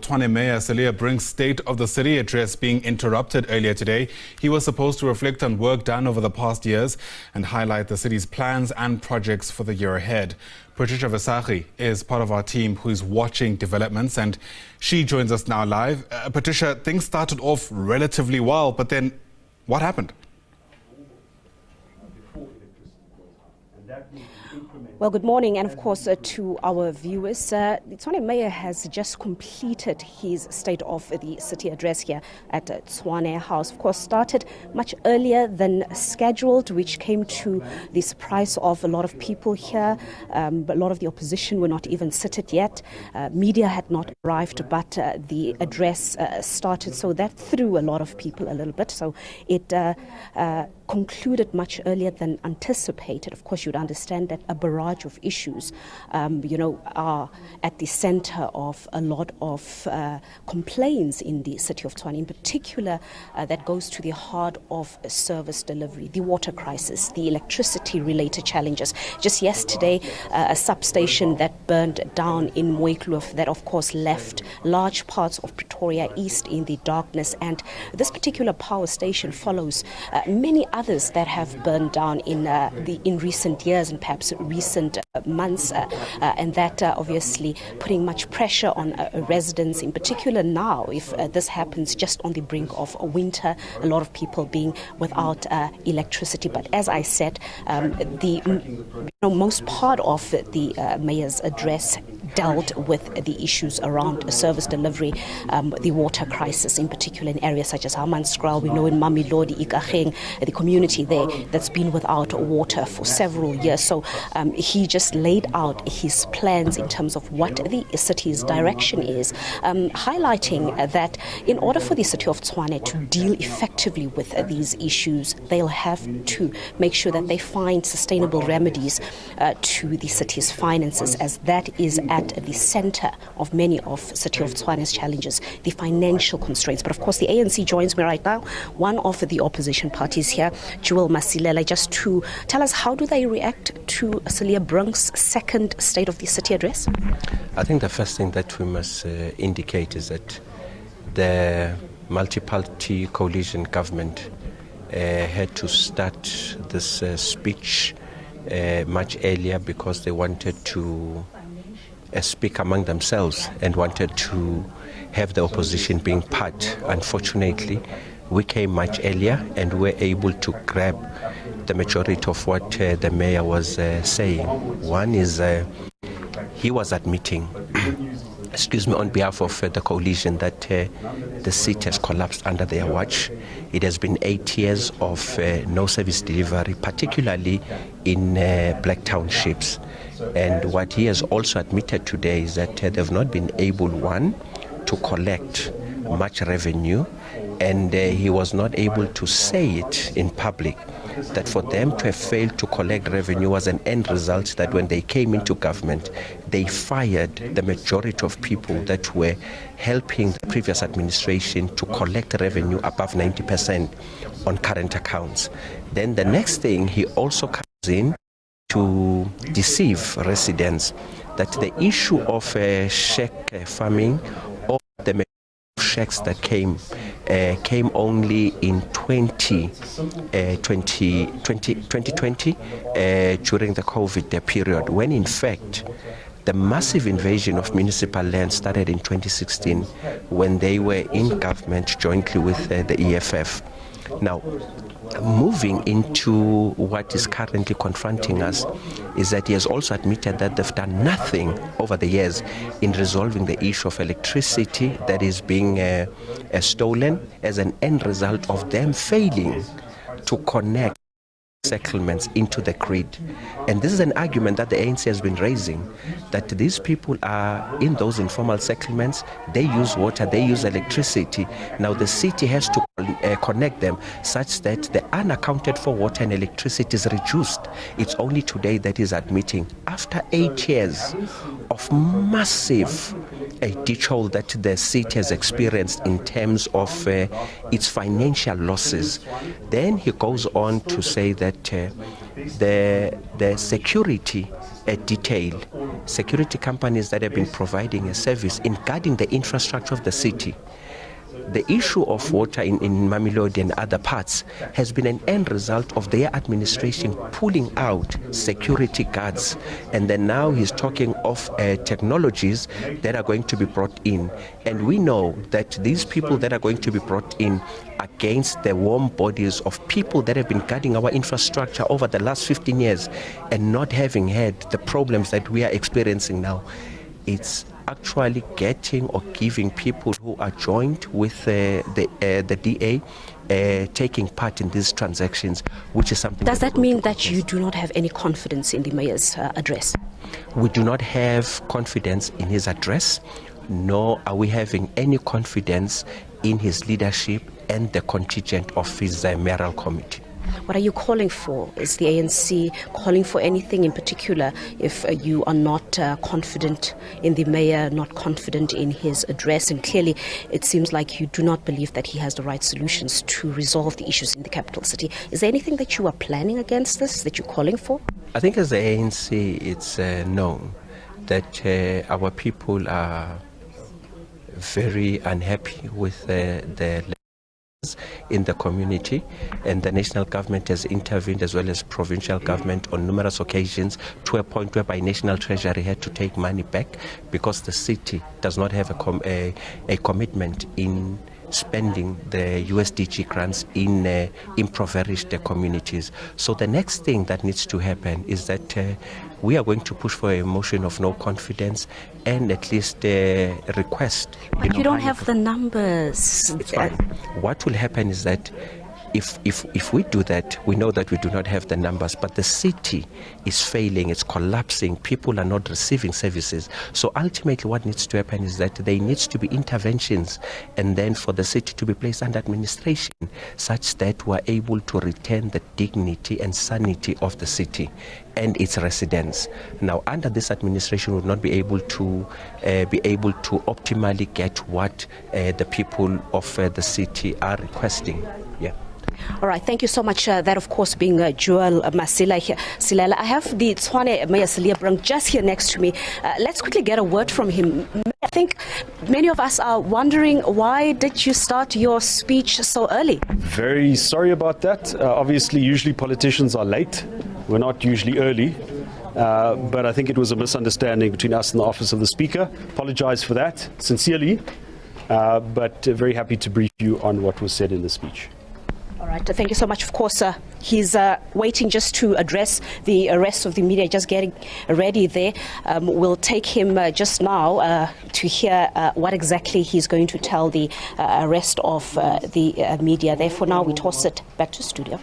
Tshwane Mayor Brink's State of the City address being interrupted earlier today. He was supposed to reflect on work done over the past years and highlight the city's plans and projects for the year ahead. Patricia Visagie is part of our team who is watching developments, and she joins us now live. Patricia, things started off relatively well, but then what happened? Well, good morning, and of course to our viewers. The Tshwane Mayor has just completed his State of the City address here at Tshwane House. Of course, started much earlier than scheduled, which came to the surprise of a lot of people here. A lot of the opposition were not even seated yet. Media had not arrived, but the address started, so that threw a lot of people a little bit. So it concluded much earlier than anticipated. Of course, you'd understand that a barrage of issues, are at the center of a lot of complaints in the city of Tshwane. In particular, that goes to the heart of service delivery, the water crisis, the electricity-related challenges. Just yesterday, a substation that burned down in Mooikloof that, of course, left large parts of Pretoria East in the darkness. And this particular power station follows many others that have burned down in recent years and perhaps recent months, and that obviously putting much pressure on residents, in particular now, if this happens just on the brink of winter, a lot of people being without electricity. But as I said, most part of the mayor's address dealt with the issues around service delivery, the water crisis, in particular in areas such as Hammanskraal. We know in Mamelodi, Ikageng, the community there that's been without water for several years. So he just laid out his plans in terms of what the city's direction is, highlighting that in order for the city of Tshwane to deal effectively with these issues, they'll have to make sure that they find sustainable remedies to the city's finances, as that is at the center of many of City of Tshwane's challenges, the financial constraints. But of course, the ANC joins me right now, one of the opposition parties here, Jewel Masilela, just to tell us how do they react to Cilliers Brink's second State of the City address? I think the first thing that we must indicate is that the multi-party coalition government had to start this speech much earlier because they wanted to speak among themselves and wanted to have the opposition being part. Unfortunately, we came much earlier and were able to grab the majority of what the mayor was saying. One is he was admitting, on behalf of the coalition, that the city has collapsed under their watch. It has been 8 years of no service delivery, particularly in black townships. And what he has also admitted today is that they've not been able, one, to collect much revenue, and he was not able to say it in public, that for them to have failed to collect revenue was an end result that when they came into government, they fired the majority of people that were helping the previous administration to collect revenue above 90% on current accounts. Then the next thing, he also comes in to deceive residents that the issue of shack farming, or the shacks that came only in 2020 during the COVID period, when in fact the massive invasion of municipal land started in 2016 when they were in government jointly with the EFF. Now, moving into what is currently confronting us is that he has also admitted that they've done nothing over the years in resolving the issue of electricity that is being stolen as an end result of them failing to connect settlements into the grid. And this is an argument that the ANC has been raising, that these people are in those informal settlements, they use water, they use electricity. Now the city has to connect them such that the unaccounted for water and electricity is reduced. It's only today that is admitting, after 8 years of massive ditch hole that the city has experienced in terms of its financial losses. Then he goes on to say that the security detail security companies that have been providing a service in guarding the infrastructure of the city. The issue of water in Mamelodi and other parts has been an end result of their administration pulling out security guards. And then now he's talking of technologies that are going to be brought in. And we know that these people that are going to be brought in against the warm bodies of people that have been guarding our infrastructure over the last 15 years and not having had the problems that we are experiencing now. It's actually getting or giving people who are joined with the DA taking part in these transactions, which is something. Does that mean that you do not have any confidence in the mayor's address? We do not have confidence in his address, nor are we having any confidence in his leadership and the contingent of his mayoral committee. What are you calling for? Is the ANC calling for anything in particular if you are not confident in the mayor, not confident in his address? And clearly it seems like you do not believe that he has the right solutions to resolve the issues in the capital city. Is there anything that you are planning against this, that you're calling for? I think as the ANC it's known that our people are very unhappy with the in the community, and the national government has intervened as well as provincial government on numerous occasions to a point whereby national treasury had to take money back because the city does not have a commitment in spending the USDG grants in impoverished communities. So the next thing that needs to happen is that we are going to push for a motion of no confidence and at least request. But you don't have the numbers. It's fine. What will happen is that if we do that, we know that we do not have the numbers, but the city is failing, it's collapsing, people are not receiving services. So ultimately what needs to happen is that there needs to be interventions and then for the city to be placed under administration such that we're able to retain the dignity and sanity of the city and its residents. Now, under this administration, we will not be able to optimally get what the people of the city are requesting. Yeah. All right, thank you so much. That, of course, being Joel Masila here. Silela, I have the Tshwane Mayor Cilliers Brink just here next to me. Let's quickly get a word from him. I think many of us are wondering, why did you start your speech so early? Very sorry about that. Obviously, usually politicians are late. We're not usually early. But I think it was a misunderstanding between us and the Office of the Speaker. Apologize for that, sincerely. But very happy to brief you on what was said in the speech. All right, thank you so much. Of course, he's waiting just to address the rest of the media, just getting ready there. We'll take him just now to hear what exactly he's going to tell the rest of the media. Therefore, now we toss it back to studio.